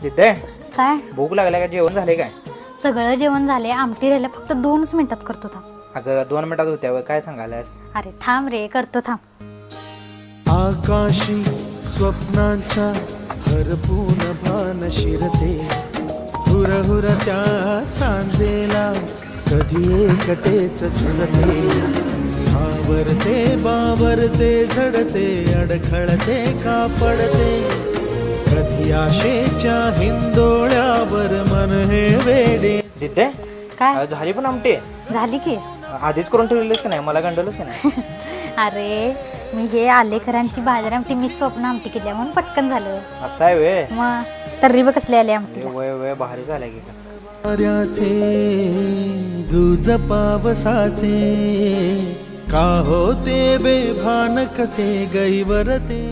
दिदे काय भूक लागल्या का? जेवण झाले काय? सगळं जेवण झाले, आमटी राहिलं फक्त 2 मिनिटात करतो थांब. अगं 2 मिनिटात होत्या काय सांगायलास? अरे थांब रे, करतो थांब. आकाशी स्वप्नांच्या हरपून भान शिरते, हुरहुर त्या सांजेला कधी एकटेच झुलते, सावरते बावरते झडते अडखळते का पडते, कधी आशेच्या हिंदोळ्यावर मन हे वेडे. दिदे काय झाली पण आमटी? झाली की. आधीच करून ठेवलेलीस का नाही? मला गंडवलंच का नाही? अरे मी हे आलेकरांची बाजार आमटी मिक्स स्वप्न आमटी केली म्हणून पटकन झालं. असं आहे वे? मग तर्री बघ कसली आली आमटी. वय वय भारी झालं की. वाऱ्याचे गुज पावसाचे का होते बेभान कसे गैवरते.